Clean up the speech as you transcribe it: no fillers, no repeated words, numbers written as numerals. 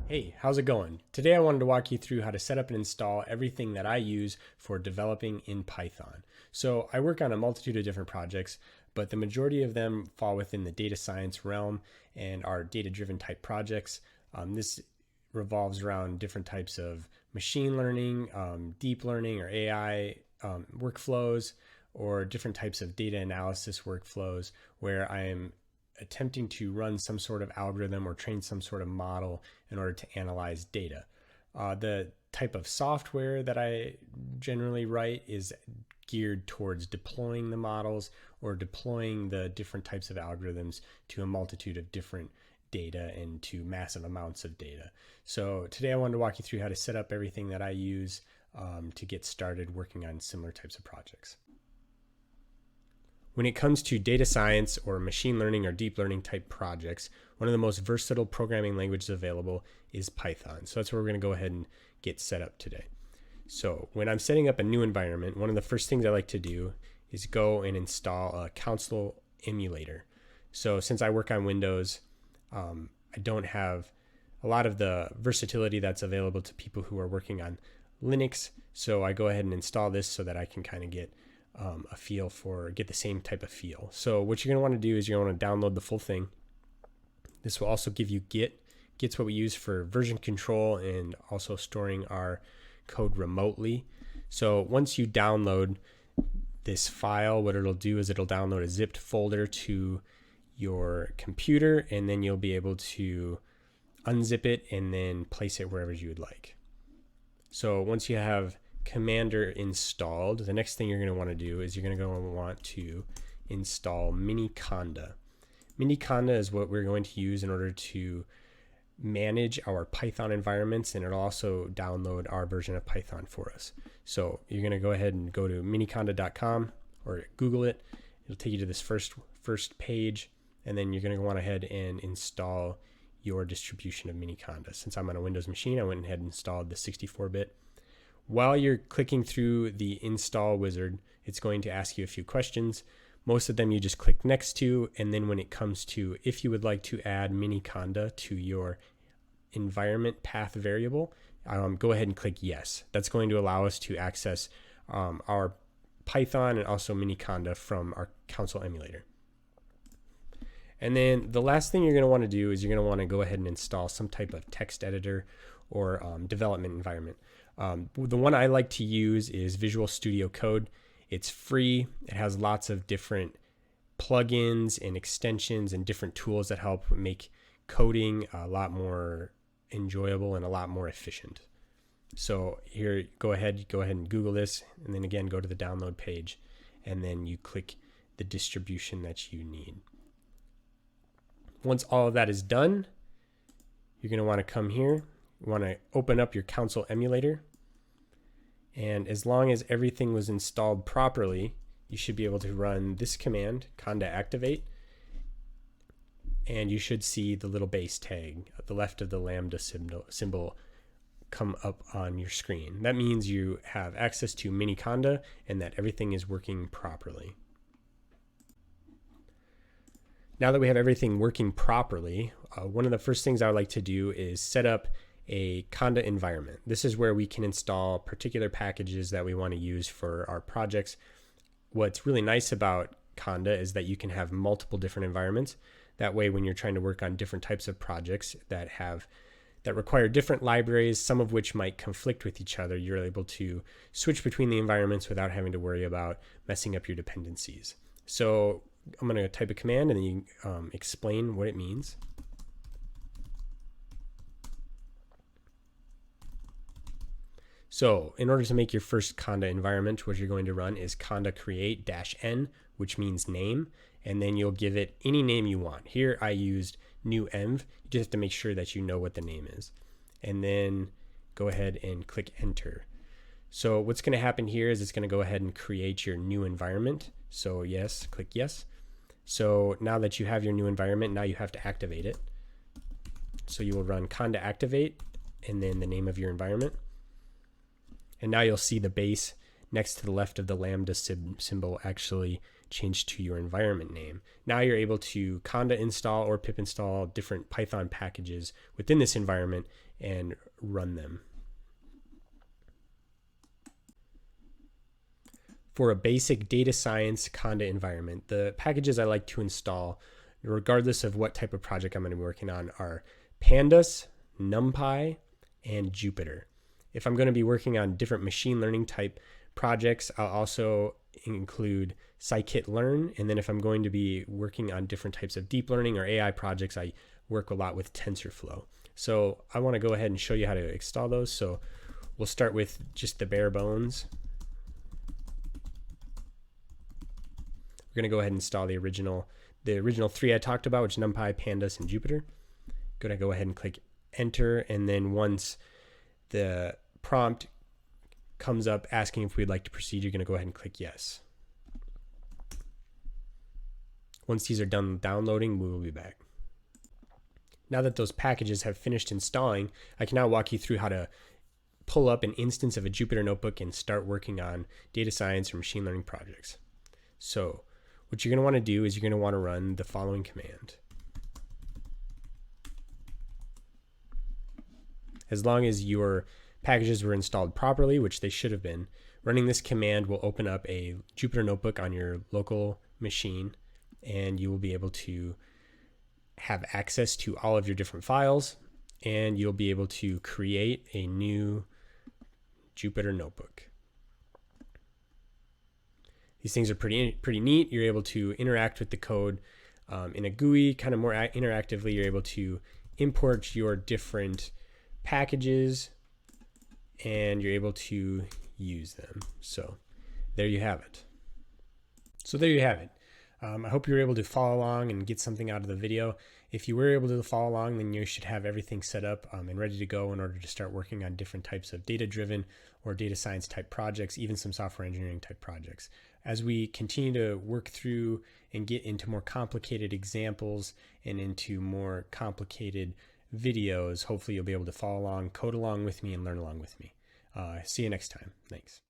Hey, how's it going? Today I wanted to walk you through how to set up and install everything that I use for developing in Python. So I work on a multitude of different projects, but the majority of them fall within the data science realm and are data-driven type projects. This revolves around different types of machine learning, deep learning or AI workflows, or different types of data analysis workflows where I am attempting to run some sort of algorithm or train some sort of model in order to analyze data. The type of software that I generally write is geared towards deploying the models or deploying the different types of algorithms to a multitude of different data and to massive amounts of data. So today I wanted to walk you through how to set up everything that I use to get started working on similar types of projects. When it comes to data science or machine learning or deep learning type projects, one of the most versatile programming languages available is Python. So that's where we're going to go ahead and get set up today. So when I'm setting up a new environment, one of the first things I like to do is go and install a console emulator. So since I work on Windows, I don't have a lot of the versatility that's available to people who are working on Linux. So I go ahead and install this so that I can kind of get get the same type of feel. So what you're going to want to do is you're going to want to download the full thing. This will also give you Git. Git's what we use for version control and also storing our code remotely. So once you download this file, what it'll do is it'll download a zipped folder to your computer, and then you'll be able to unzip it and then place it wherever you would like. So once you have Commander installed, the next thing you're going to want to do is you're going to want to install Conda. Conda is what we're going to use in order to manage our Python environments, and it'll also download our version of Python for us. So you're going to go ahead and go to miniconda.com or Google it. It'll take you to this first page, and then you're going to go on ahead and install your distribution of Conda. Since I'm on a Windows machine, I went ahead and installed the 64-bit. While you're clicking through the install wizard, it's going to ask you a few questions. Most of them you just click next to, and then when it comes to if you would like to add Conda to your environment path variable, go ahead and click yes. That's going to allow us to access our Python and also Conda from our console emulator. And then the last thing you're going to want to do is you're going to want to go ahead and install some type of text editor or development environment. The one I like to use is Visual Studio Code. It's free. It has lots of different plugins and extensions and different tools that help make coding a lot more enjoyable and a lot more efficient. So here, go ahead and Google this, and then again, go to the download page, and then you click the distribution that you need. Once all of that is done, you're going to want to come here. You want to open up your console emulator, and as long as everything was installed properly, you should be able to run this command, conda activate, and you should see the little base tag at the left of the lambda symbol come up on your screen. That means you have access to Conda and that everything is working properly. Now that we have everything working properly, one of the first things I would like to do is set up a Conda environment. This is where we can install particular packages that we want to use for our projects. What's really nice about Conda is that you can have multiple different environments. That way, when you're trying to work on different types of projects that require different libraries, some of which might conflict with each other, you're able to switch between the environments without having to worry about messing up your dependencies. So I'm going to type a command and then you explain what it means. So in order to make your first Conda environment, what you're going to run is conda create -n, which means name, and then you'll give it any name you want. Here I used new env. You just have to make sure that you know what the name is. And then go ahead and click enter. So what's going to happen here is it's going to go ahead and create your new environment. So yes, click yes. So now that you have your new environment, now you have to activate it. So you will run conda activate and then the name of your environment. And now you'll see the base next to the left of the lambda symbol actually changed to your environment name. Now you're able to Conda install or pip install different Python packages within this environment and run them. For a basic data science Conda environment, the packages I like to install, regardless of what type of project I'm going to be working on, are Pandas, NumPy, and Jupyter. If I'm going to be working on different machine learning type projects, I'll also include scikit-learn. And then if I'm going to be working on different types of deep learning or AI projects, I work a lot with TensorFlow. So I want to go ahead and show you how to install those. So we'll start with just the bare bones. We're going to go ahead and install the original three I talked about, which is NumPy, Pandas, and Jupyter. Going to go ahead and click enter, and then once the prompt comes up asking if we'd like to proceed, you're going to go ahead and click yes. Once these are done downloading, we will be back. Now that those packages have finished installing, I can now walk you through how to pull up an instance of a Jupyter notebook and start working on data science or machine learning projects. So what you're going to want to do is you're going to want to run the following command. As long as your packages were installed properly, which they should have been, running this command will open up a Jupyter notebook on your local machine, and you will be able to have access to all of your different files, and you'll be able to create a new Jupyter notebook. These things are pretty neat. You're able to interact with the code in a GUI, kind of more interactively. You're able to import your different packages, and you're able to use them. So there you have it. I hope you were able to follow along and get something out of the video. If you were able to follow along, then you should have everything set up and ready to go in order to start working on different types of data-driven or data science type projects, even some software engineering type projects. As we continue to work through and get into more complicated examples and into more complicated videos, hopefully you'll be able to follow along, code along with me, and learn along with me. See you next time. Thanks.